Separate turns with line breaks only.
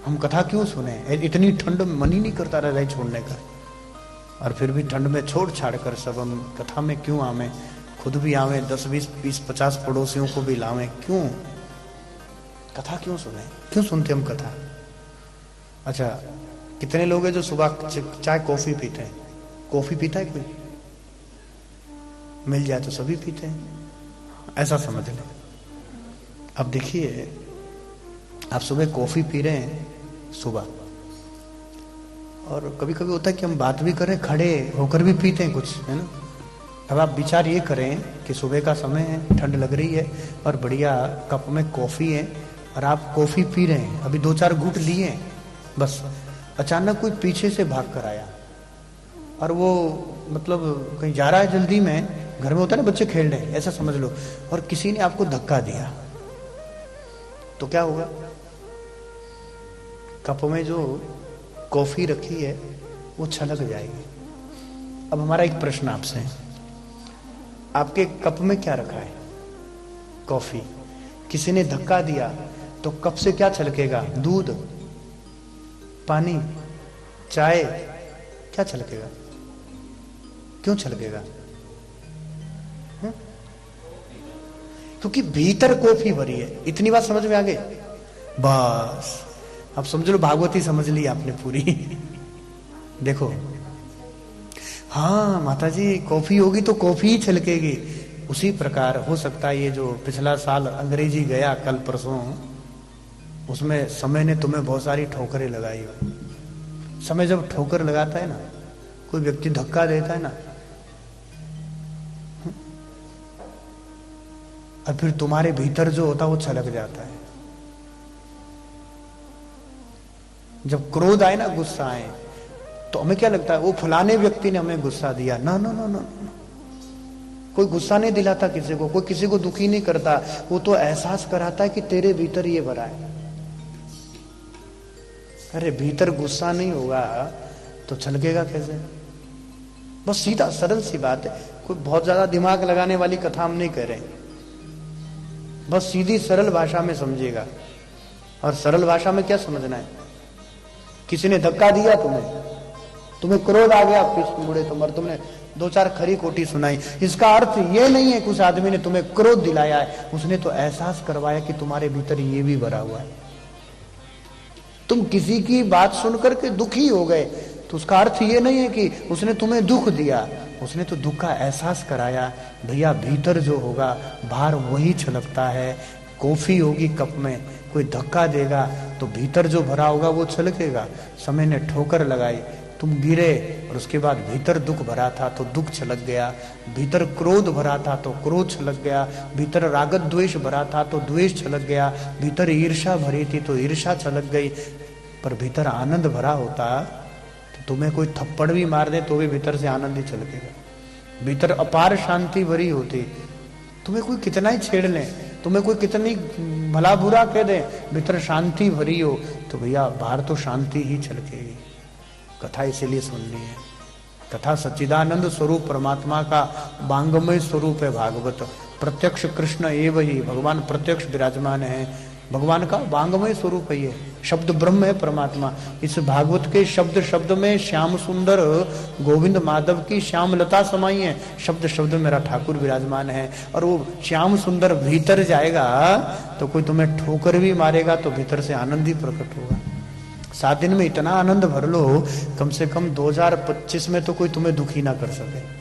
हम कथा क्यों सुने? इतनी ठंड में मन ही नहीं करता रजाई छोड़ने का, और फिर भी ठंड में छोड़ छाड़ कर सब हम कथा में क्यों आवे? खुद भी आवे, 10 20 20 50 पड़ोसियों को भी लावे, क्यों? कथा क्यों सुने? क्यों सुनते हम कथा? अच्छा, कितने लोग हैं जो सुबह चाय कॉफी पीते हैं? कॉफी पीता है कोई? मिल जाए तो सभी पीते हैं, ऐसा समझ लें। अब देखिए, आप सुबह कॉफी पी रहे हैं सुबह, और कभी कभी होता है कि हम बात भी करें, खड़े होकर भी पीते हैं कुछ, है ना? अब आप विचार ये करें कि सुबह का समय है, ठंड लग रही है, और बढ़िया कप में कॉफी है, और आप कॉफी पी रहे हैं, अभी 2-4 घूंट लिए हैं, बस अचानक कोई पीछे से भाग कर आया, और वो मतलब कहीं जा रहा है जल्दी में, घर में होता है ना बच्चे खेल रहे हैं, ऐसा समझ लो, और किसी ने आपको धक्का दिया, तो क्या होगा? कप में जो कॉफी रखी है वो छलक जाएगी। अब हमारा एक प्रश्न आपसे है, आपके कप में क्या रखा है? कॉफी। किसी ने धक्का दिया तो कप से क्या छलकेगा? दूध, पानी, चाय, क्या छलकेगा? क्यों छलकेगा? क्योंकि भीतर कॉफी भरी है। इतनी बात समझ में आ गई? बस अब समझ लो, भागवती समझ ली आपने पूरी। देखो, हाँ माता जी, कॉफी होगी तो कॉफी ही छलकेगी। उसी प्रकार हो सकता है ये जो पिछला साल अंग्रेजी गया कल परसों, उसमें समय ने तुम्हें बहुत सारी ठोकरें लगाई हो। समय जब ठोकर लगाता है ना, कोई व्यक्ति धक्का देता है ना, और फिर तुम्हारे भीतर जो होता है वो छलक जाता है। जब क्रोध आए ना, गुस्सा आए, तो हमें क्या लगता है? वो फलाने व्यक्ति ने हमें गुस्सा दिया। ना ना ना ना, कोई गुस्सा नहीं दिलाता किसी को, कोई किसी को दुखी नहीं करता, वो तो एहसास कराता है कि तेरे भीतर ये भरा है। अरे भीतर गुस्सा नहीं होगा तो छलकेगा कैसे? बस सीधा सरल सी बात है, कोई बहुत ज्यादा दिमाग लगाने वाली कथा हम नहीं कह रहे, बस सीधी सरल भाषा में समझिएगा। और सरल भाषा में क्या समझना है? किसी ने धक्का दिया तुम्हें क्रोध आ गया, बूढ़े तुम, और तुमने 2-4 खरी खोटी सुनाई, इसका अर्थ ये नहीं है कि उस आदमी ने तुम्हें क्रोध दिलाया है, उसने तो एहसास करवाया कि तुम्हारे भीतर ये भी भरा हुआ है। तुम किसी की बात सुनकर के दुखी हो गए, तो उसका अर्थ ये नहीं है कि उसने तुम्हें दुख दिया, उसने तो दुख का एहसास कराया। भैया भीतर जो होगा बाहर वही छलकता है। कॉफी होगी कप में, कोई धक्का देगा तो भीतर जो भरा होगा वो छलकेगा। समय ने ठोकर लगाई, तुम गिरे, और उसके बाद भीतर दुख भरा था तो दुख छलक गया, भीतर क्रोध भरा था तो क्रोध छलक गया, भीतर रागत द्वेष भरा था तो द्वेष छलक गया, भीतर ईर्ष्या भरी थी तो ईर्ष्या छलक गई। पर भीतर आनंद भरा होता तो तुम्हें कोई थप्पड़ भी मार दे तो भी भीतर से आनंद ही छलकेगा। भीतर अपार शांति भरी होती, तुम्हें कोई कितना ही छेड़ ले, तुम्हें कोई कितनी भला बुरा कह दे, भीतर शांति भरी हो तो भैया बाहर तो शांति ही छलकेगी। कथा इसीलिए सुननी है। कथा सच्चिदानंद स्वरूप परमात्मा का वांगमय स्वरूप है भागवत। प्रत्यक्ष कृष्ण एव ही, भगवान प्रत्यक्ष विराजमान है, भगवान का वांगमय स्वरूप है ये। शब्द ब्रह्म है परमात्मा। इस भागवत के शब्द शब्द में श्याम सुंदर गोविंद माधव की श्यामलता समाई है। शब्द शब्द में मेरा ठाकुर विराजमान है। और वो श्याम सुंदर भीतर जाएगा तो कोई तुम्हें ठोकर भी मारेगा तो भीतर से आनंद ही प्रकट होगा। 7 दिन में इतना आनंद भर लो, कम से कम 2025 में तो कोई तुम्हें दुखी ना कर सके।